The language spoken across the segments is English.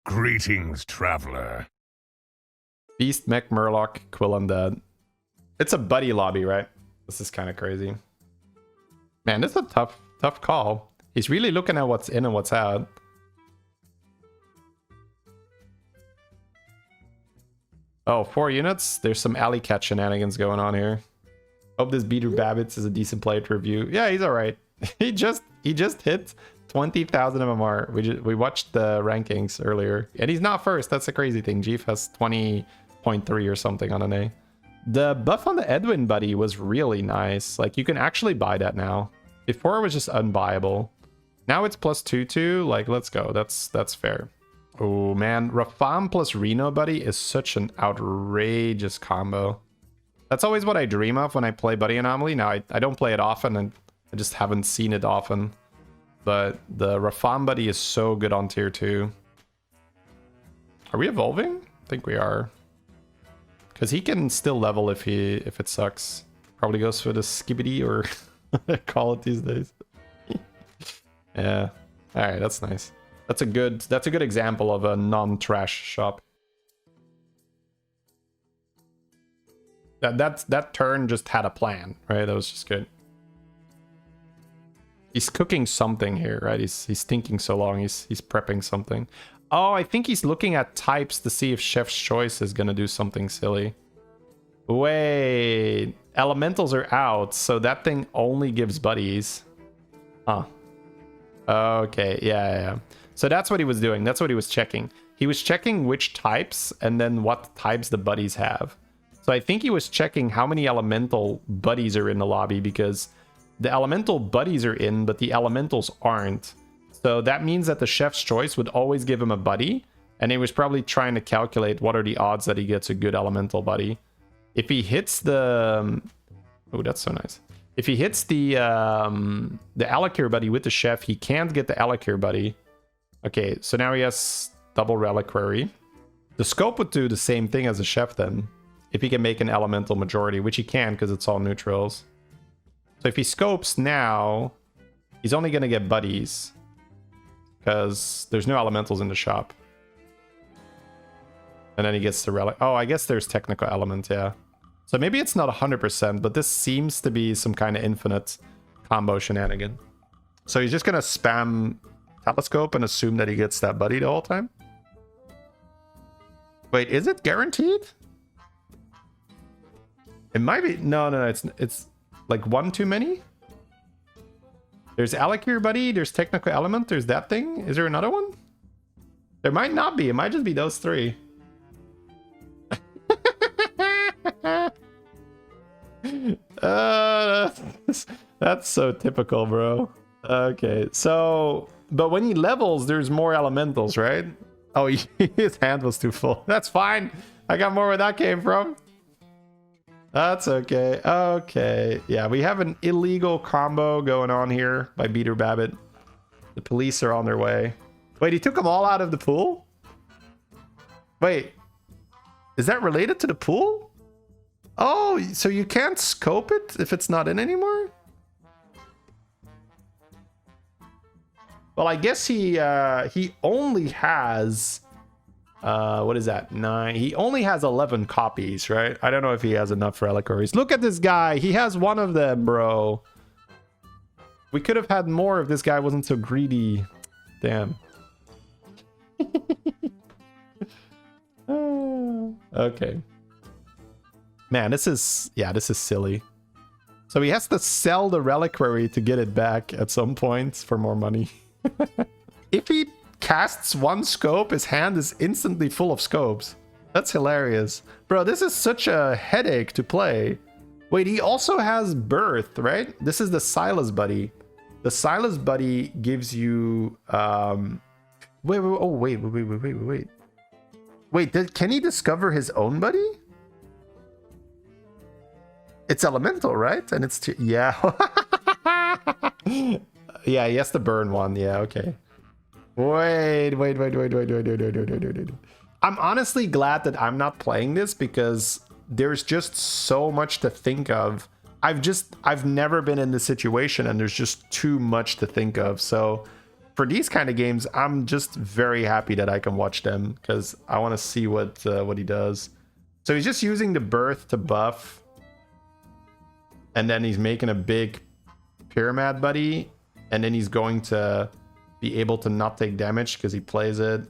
Greetings, traveler. Beast, Mech, Murloc, Quill Undead. It's a buddy lobby, right? This is kind of crazy. Man, this is a tough call. He's really looking at what's in and what's out. Oh, 4 units? There's some alley cat shenanigans going on here. Hope this BeterBabbit is a decent player to review. Yeah, he's alright. he just hit 20,000 MMR. We watched the rankings earlier. And he's not first. That's a crazy thing. Jeef has 20.3 or something on an A. The buff on the Edwin buddy was really nice. Like, you can actually buy that now. Before it was just unbuyable. Now it's +2/2. Like, let's go. That's fair. Oh man, Rafam plus Reno buddy is such an outrageous combo. That's always what I dream of when I play Buddy Anomaly. Now, I don't play it often, and I just haven't seen it often. But the Rafam buddy is so good on tier 2. Are we evolving? I think we are. Because he can still level if it sucks. Probably goes for the skibbity or call it these days. Yeah. Alright, that's nice. That's a good example of a non-trash shop. That turn just had a plan, right? That was just good. He's cooking something here, right? He's thinking so long. He's prepping something. Oh, I think he's looking at types to see if Chef's Choice is gonna do something silly. Wait, elementals are out, so that thing only gives buddies. Huh. Okay, yeah. So that's what he was doing. That's what he was checking. He was checking which types and then what types the buddies have. So I think he was checking how many elemental buddies are in the lobby, because the elemental buddies are in, but the elementals aren't. So that means that the Chef's Choice would always give him a buddy, and he was probably trying to calculate what are the odds that he gets a good elemental buddy. If he hits the... Oh, that's so nice. If he hits the Alikir buddy with the Chef, he can't get the Alikir buddy. Okay, so now he has double Reliquary. The scope would do the same thing as a Chef then, if he can make an elemental majority, which he can because it's all neutrals. So if he scopes now, he's only going to get buddies because there's no elementals in the shop. And then he gets the relic. Oh, I guess there's technical element, yeah. So maybe it's not 100%, but this seems to be some kind of infinite combo shenanigan. So he's just going to spam Telescope and assume that he gets that buddy the whole time? Wait, is it guaranteed? It might be. No, it's like one too many. There's Alikir buddy, there's technical element, there's that thing. Is there another one? There might not be. It might just be those three. That's so typical, bro. Okay, so but when he levels, there's more elementals, right? Oh, his hand was too full. That's fine. I got more where that came from. That's okay. Okay. Yeah, we have an illegal combo going on here by BeterBabbit. The police are on their way. Wait, he took them all out of the pool? Wait. Is that related to the pool? Oh, so you can't scope it if it's not in anymore? Well, I guess he only has... what is that? 9. He only has 11 copies, right? I don't know if he has enough reliquaries. Look at this guy. He has one of them, bro. We could have had more if this guy wasn't so greedy. Damn. Okay. Man, this is silly. So he has to sell the reliquary to get it back at some point for more money. If he casts one scope, his hand is instantly full of scopes. That's hilarious. Bro, this is such a headache to play. Wait, he also has Birth, right? This is the Silas buddy. The Silas buddy gives you... Wait. Wait, can he discover his own buddy? It's elemental, right? And it's... Yeah. Yeah, he has to burn one. Yeah, okay. Wait. I'm honestly glad that I'm not playing this because there's just so much to think of. I've never been in this situation and there's just too much to think of. So for these kind of games, I'm just very happy that I can watch them because I want to see what he does. So he's just using the birth to buff, and then he's making a big pyramid buddy, and then he's going to be able to not take damage because he plays it.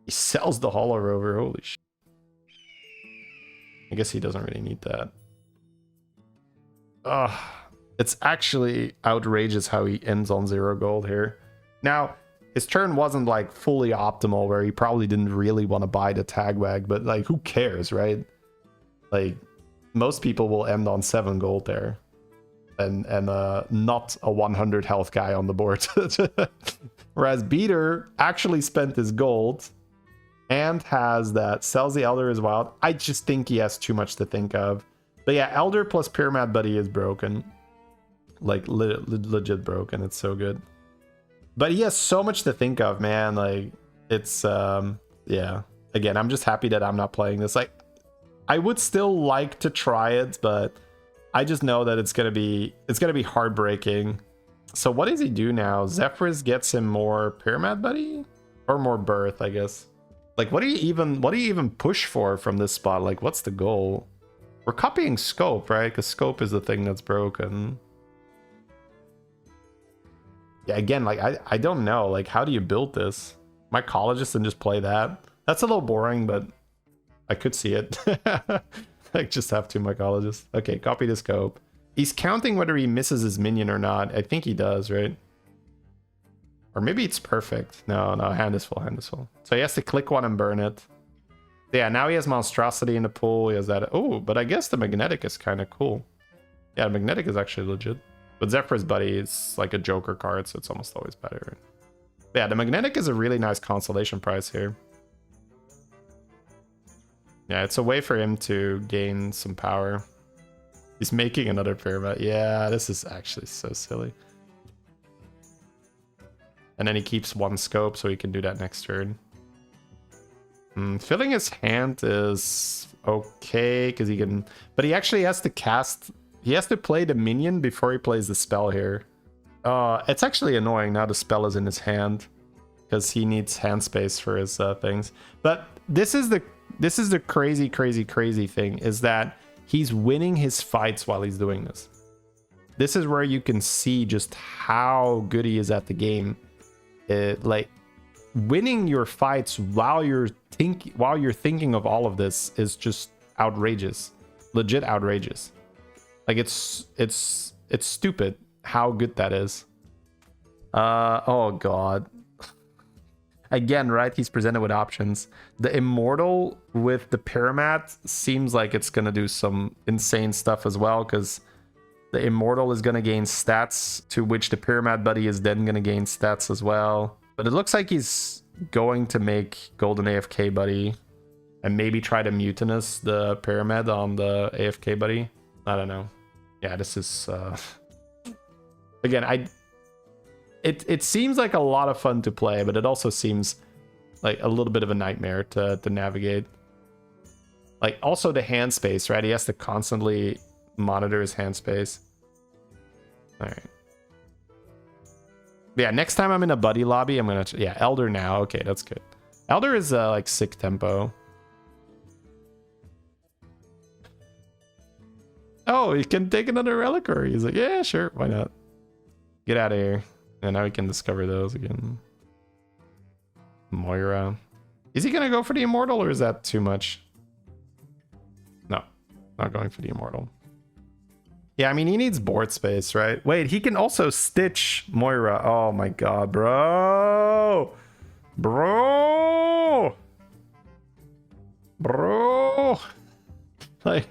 He sells the Hollow Rover. Holy shit. I guess he doesn't really need that. Ugh. It's actually outrageous how he ends on 0 gold here. Now, his turn wasn't like fully optimal where he probably didn't really want to buy the tagwag, but like who cares, right? Like most people will end on 7 gold there. And not a 100 health guy on the board. Whereas Beater actually spent his gold and has that, sells the Elder as well. I just think he has too much to think of. But yeah, Elder plus Pyramid Buddy is broken. Like legit broken. It's so good. But he has so much to think of, man. Like it's yeah. Again, I'm just happy that I'm not playing this. Like I would still like to try it, but I just know that it's gonna be heartbreaking. So what does he do now? Zephyrus gets him more Pyramid Buddy? Or more birth, I guess. Like what do you even push for from this spot? Like what's the goal? We're copying scope, right? Because scope is the thing that's broken. Yeah, again, like I don't know. Like how do you build this? Mycologist and just play that? That's a little boring, but I could see it. Like just have 2 mycologists. Okay, copy the scope. He's counting whether he misses his minion or not. I think he does, right? Or maybe it's perfect. No, hand is full, hand is full. So he has to click one and burn it. Yeah, now he has Monstrosity in the pool. He has that. Oh, but I guess the Magnetic is kind of cool. Yeah, Magnetic is actually legit. But Zephyrus Buddy is like a Joker card, so it's almost always better. But yeah, the Magnetic is a really nice consolation prize here. Yeah, it's a way for him to gain some power. He's making another pyramid. Yeah, this is actually so silly. And then he keeps 1 scope, so he can do that next turn. Filling his hand is okay, because he can... But he actually has to cast... He has to play the minion before he plays the spell here. It's actually annoying now the spell is in his hand, because he needs hand space for his things. But this is the crazy thing, is that he's winning his fights while he's doing this. This is where you can see just how good he is at the game. Like winning your fights while you're thinking of all of this is just outrageous, legit outrageous. Like it's stupid how good that is. Oh god. Again, right? He's presented with options. The Immortal with the Pyramid seems like it's gonna do some insane stuff as well, because the Immortal is gonna gain stats, to which the Pyramid Buddy is then gonna gain stats as well. But it looks like he's going to make Golden AFK Buddy and maybe try to Mutinous the Pyramid on the AFK Buddy. I don't know. Yeah, this is... Again, It seems like a lot of fun to play, but it also seems like a little bit of a nightmare to navigate. Like, also the hand space, right? He has to constantly monitor his hand space. Alright. Yeah, next time I'm in a buddy lobby, I'm gonna... Yeah, Elder now. Okay, that's good. Elder is like sick tempo. Oh, he can take another Reliquary. He's like, yeah, sure, why not? Get out of here. And now we can discover those again. Moira. Is he gonna go for the Immortal, or is that too much? No, not going for the Immortal. Yeah, I mean, he needs board space, right? Wait, he can also stitch Moira. Oh my god, bro! Bro! Like,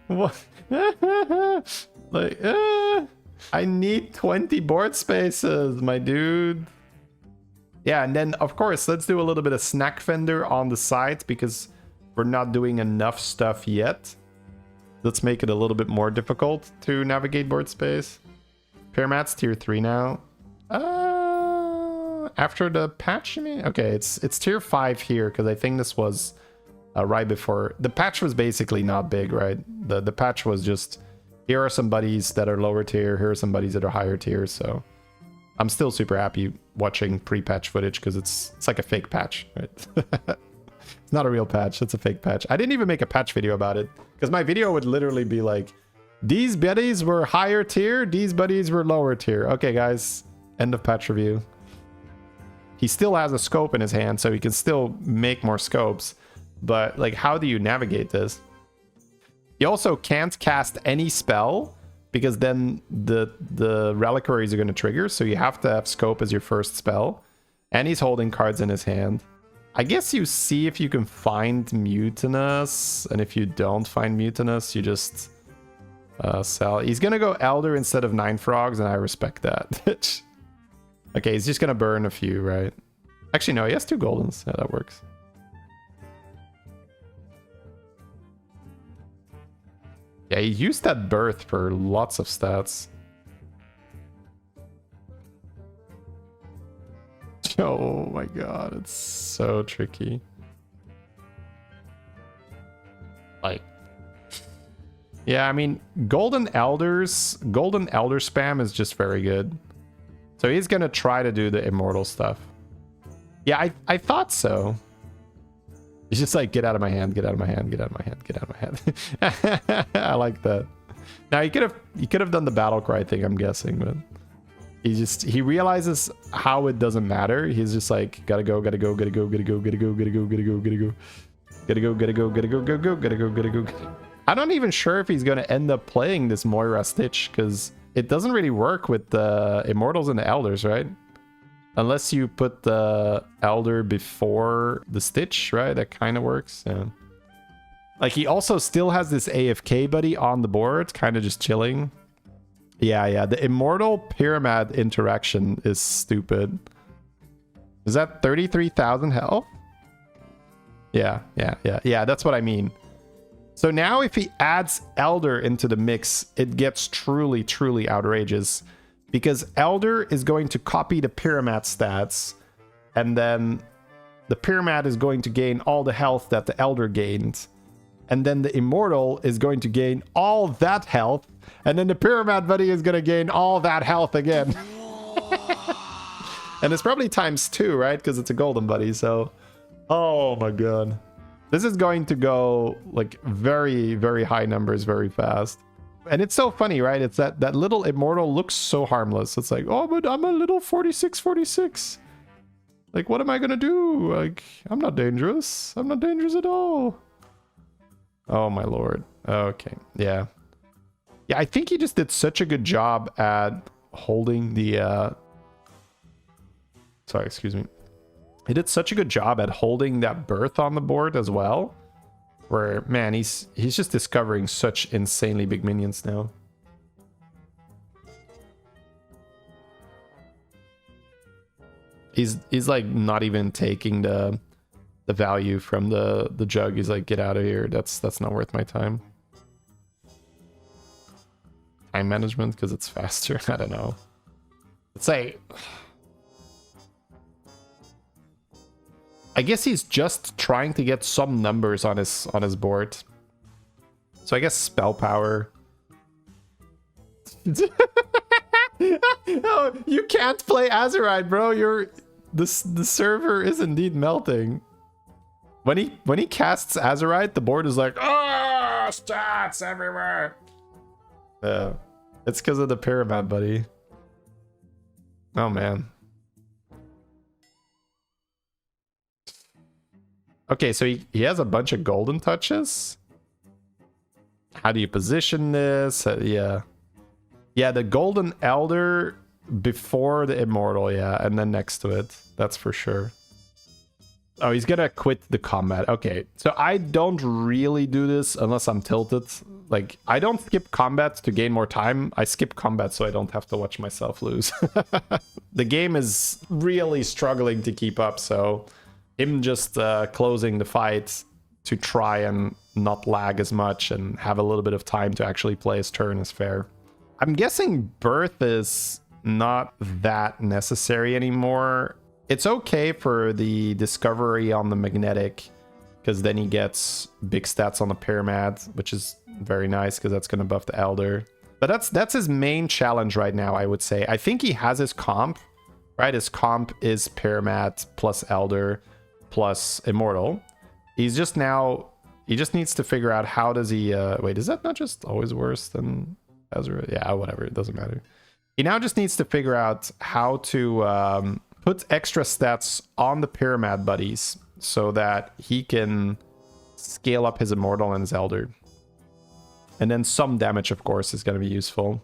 what? Like, I need 20 board spaces, my dude. Yeah, and then, of course, let's do a little bit of snack vendor on the side, because we're not doing enough stuff yet. Let's make it a little bit more difficult to navigate board space. Pyramid's tier 3 now. After the patch, you mean? Okay, it's tier 5 here, because I think this was right before. The patch was basically not big, right? The patch was just, here are some buddies that are lower tier, here are some buddies that are higher tier, so I'm still super happy watching pre-patch footage because it's like a fake patch, right? It's not a real patch, it's a fake patch. I didn't even make a patch video about it because my video would literally be like, these buddies were higher tier, these buddies were lower tier. Okay, guys, end of patch review. He still has a scope in his hand, so he can still make more scopes. But like, how do you navigate this? You also can't cast any spell because then the reliquaries are going to trigger. So you have to have scope as your first spell. And he's holding cards in his hand. I guess you see if you can find Mutinous. And if you don't find Mutinous, you just sell. He's going to go Elder instead of 9 Frogs, and I respect that. Okay, he's just going to burn a few, right? Actually, no, he has 2 Goldens. Yeah, that works. Yeah, he used that birth for lots of stats. Oh my god, it's so tricky. Like, yeah, I mean, Golden Elder spam is just very good. So he's gonna try to do the immortal stuff. Yeah, I thought so. He's just like, get out of my hand, get out of my hand, get out of my hand, get out of my hand. I like that. Now he could have done the battle cry thing, I'm guessing, but he realizes how it doesn't matter. He's just like, gotta go, gotta go, gotta go, gotta go, gotta go, gotta go, gotta go, gotta go, gotta go, gotta go, gotta go, gotta go, gotta go, gotta go. I'm not even sure if he's gonna end up playing this Moira Stitch because it doesn't really work with the Immortals and the Elders, right? Unless you put the Elder before the Stitch, right? That kind of works, yeah. Like, he also still has this AFK buddy on the board, kind of just chilling. Yeah, the Immortal Pyramid interaction is stupid. Is that 33,000 health? Yeah, that's what I mean. So now if he adds Elder into the mix, it gets truly, truly outrageous. Because Elder is going to copy the Pyramid stats, and then the Pyramid is going to gain all the health that the Elder gained. And then the Immortal is going to gain all that health, and then the Pyramid buddy is going to gain all that health again. And it's probably ×2, right? Because it's a golden buddy, so... Oh my god. This is going to go, like, very, very high numbers very fast. And it's so funny, right? It's that little Immortal looks so harmless. It's like, oh, but I'm a little 46. Like, what am I gonna do? Like, I'm not dangerous. I'm not dangerous at all. Oh my lord. Okay, yeah. Yeah, I think he just did such a good job at holding the... Sorry, excuse me. He did such a good job at holding that birth on the board as well. Where, man, he's just discovering such insanely big minions now. He's like not even taking the value from the jug. He's like, get out of here. That's not worth my time. Time management because it's faster. I don't know. Let's say, I guess he's just trying to get some numbers on his board. So I guess spell power. No, you can't play Azerite, bro. The server is indeed melting. When he casts Azerite, the board is like, oh, stats everywhere. It's because of the Pyramid, buddy. Oh man. Okay, so he has a bunch of golden touches. How do you position this? Yeah, the Golden Elder before the Immortal, yeah, and then next to it. That's for sure. Oh, he's gonna quit the combat. Okay, so I don't really do this unless I'm tilted. Like, I don't skip combat to gain more time. I skip combat so I don't have to watch myself lose. The game is really struggling to keep up, so him just closing the fight to try and not lag as much and have a little bit of time to actually play his turn is fair. I'm guessing Birth is not that necessary anymore. It's okay for the discovery on the magnetic, because then he gets big stats on the Pyramid, which is very nice because that's going to buff the Elder. But that's his main challenge right now, I would say. I think he has his comp, right? His comp is Pyramid plus Elder plus Immortal. He's just now... He just needs to figure out how does he... wait, is that not just always worse than Ezra? Yeah, whatever. It doesn't matter. He now just needs to figure out how to put extra stats on the Pyramid buddies so that he can scale up his Immortal and his Elder. And then some damage, of course, is going to be useful.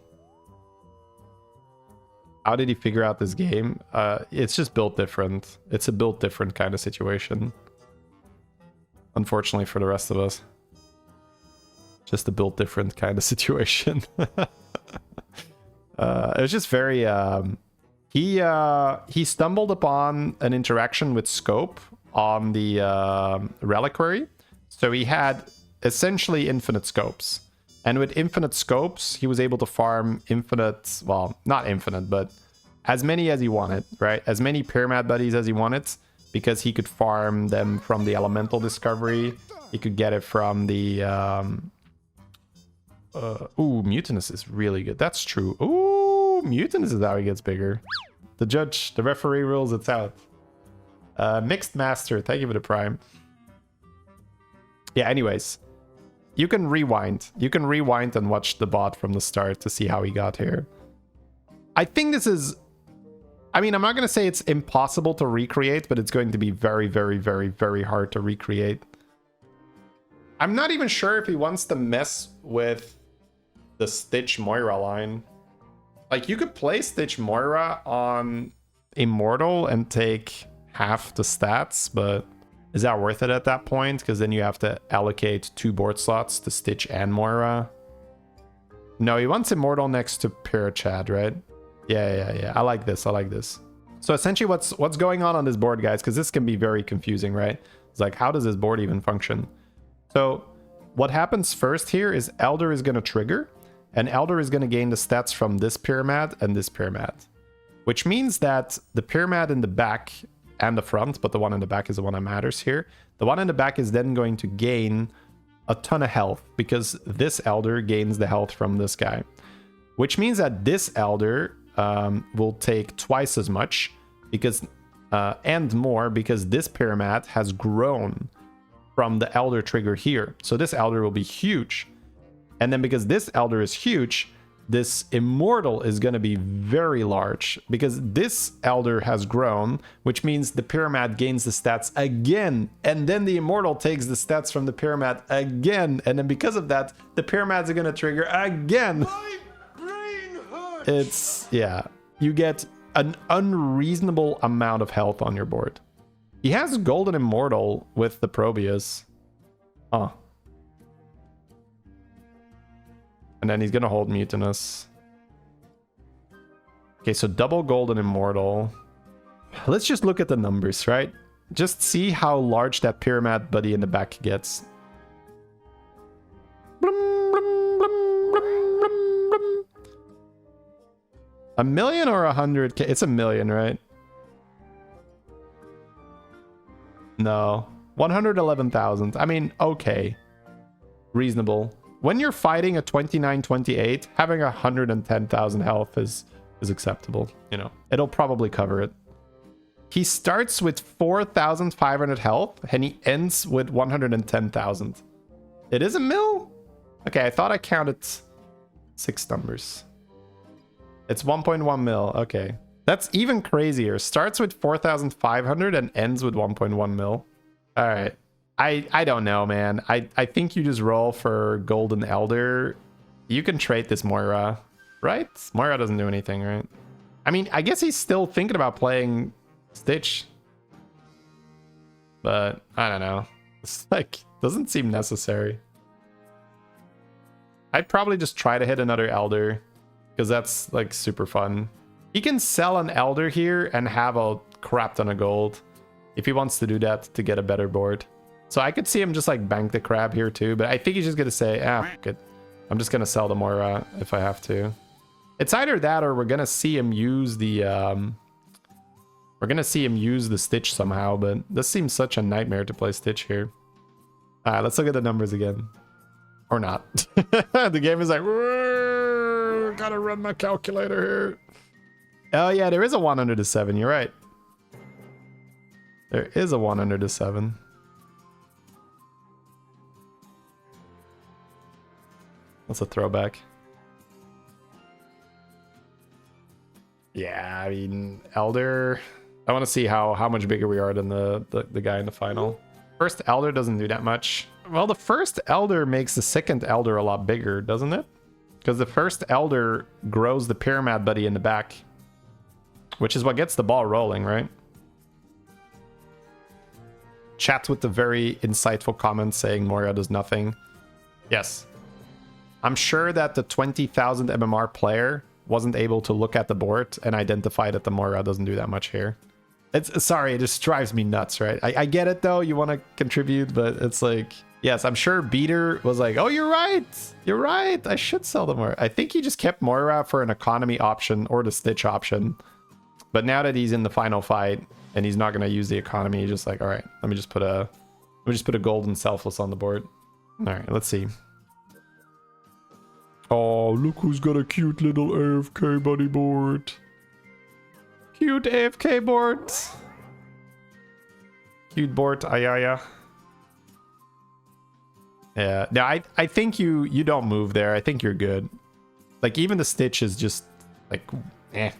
How did he figure out this game? It's just built different. It's a built different kind of situation. Unfortunately for the rest of us. Just a built different kind of situation. It was just very... He stumbled upon an interaction with Scope on the Reliquary. So he had essentially infinite scopes. And with infinite scopes, he was able to farm infinite, well, not infinite, but as many as he wanted, right? As many Pyramid buddies as he wanted, because he could farm them from the elemental discovery. He could get it from the... ooh, Mutinous is really good. That's true. Ooh, Mutinous is how he gets bigger. The judge, the referee rules, it's out. Mixed Master, thank you for the prime. Yeah, anyways. You can rewind. You can rewind and watch the bot from the start to see how he got here. I think this is... I mean, I'm not going to say it's impossible to recreate, but it's going to be very, very, very, very hard to recreate. I'm not even sure if he wants to mess with the Stitch Moira line. Like, you could play Stitch Moira on Immortal and take half the stats, but... Is that worth it at that point? Because then you have to allocate 2 board slots to Stitch and Moira. No, he wants Immortal next to Parachad, right? Yeah. I like this. I like this. So essentially what's going on this board, guys, because this can be very confusing, right? It's like, how does this board even function? So what happens first here is Elder is going to trigger, and Elder is going to gain the stats from this Pyramid and this Pyramid. Which means that the Pyramid in the back... and the front, but the one in the back is the one that matters here. The one in the back is then going to gain a ton of health because this Elder gains the health from this guy. Which means that this Elder will take twice as much because and more because this Pyramid has grown from the Elder trigger here. So this Elder will be huge. And then because this Elder is huge, this Immortal is going to be very large because this Elder has grown, which means the Pyramid gains the stats again. And then the Immortal takes the stats from the Pyramid again. And then because of that, the Pyramids are going to trigger again. My brain hurts. It's, yeah, you get an unreasonable amount of health on your board. He has Golden Immortal with the Probius. Huh. And then he's going to hold Mutinous. Okay, so double Golden Immortal. Let's just look at the numbers, right? Just see how large that Pyramid buddy in the back gets. $1 million or 100K? It's $1 million, right? No. 111,000. I mean, okay. Reasonable. When you're fighting a 29-28, having 110,000 health is acceptable. You know, it'll probably cover it. He starts with 4,500 health and he ends with 110,000. It is $1 million? Okay, I thought I counted 6 numbers. It's 1.1 mil. Okay, that's even crazier. Starts with 4,500 and ends with 1.1 mil. All right. I don't know, man. I think you just roll for Golden Elder. You can trade this Moira, right? Moira doesn't do anything, right? I mean, I guess he's still thinking about playing Stitch. But I don't know. It's like, doesn't seem necessary. I'd probably just try to hit another Elder because that's like super fun. He can sell an Elder here and have a crap ton of gold if he wants to do that to get a better board. So I could see him just like bank the crab here too, but I think he's just gonna say, fuck it. I'm just gonna sell the Moira if I have to. It's either that or we're gonna see him use the Stitch somehow, but this seems such a nightmare to play Stitch here. Alright, let's look at the numbers again. Or not. The game is like, gotta run my calculator here. Oh yeah, there is a 1 under the 7. You're right. There is a 1 under the 7. That's a throwback. Yeah, I mean, Elder. I want to see how much bigger we are than the guy in the final. First Elder doesn't do that much. Well, the first Elder makes the second Elder a lot bigger, doesn't it? Because the first Elder grows the Pyramid Buddy in the back, which is what gets the ball rolling, right? Chat with the very insightful comments saying Moira does nothing. Yes. I'm sure that the 20,000 MMR player wasn't able to look at the board and identify that the Moira doesn't do that much here. It's sorry, it just drives me nuts, right? I get it though, you want to contribute, but it's like, yes, I'm sure Beater was like, oh, you're right, I should sell the Moira. I think he just kept Moira for an economy option or the Stitch option. But now that he's in the final fight and he's not going to use the economy, he's just like, all right, let me just put a golden selfless on the board. All right, let's see. Oh, look who's got a cute little AFK buddy board. Cute AFK board. Cute board, ayaya. Yeah, no, I think you don't move there. I think you're good. Like, even the Stitch is just, like, eh.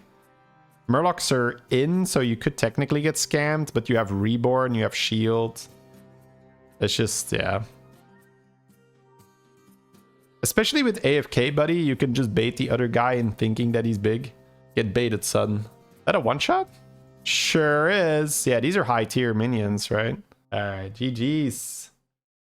Murlocs are in, so you could technically get scammed, but you have Reborn, you have Shield. It's just, yeah. Especially with AFK Buddy, you can just bait the other guy in thinking that he's big. Get baited, son. Is that a one-shot? Sure is. Yeah, these are high-tier minions, right? All right, GG's.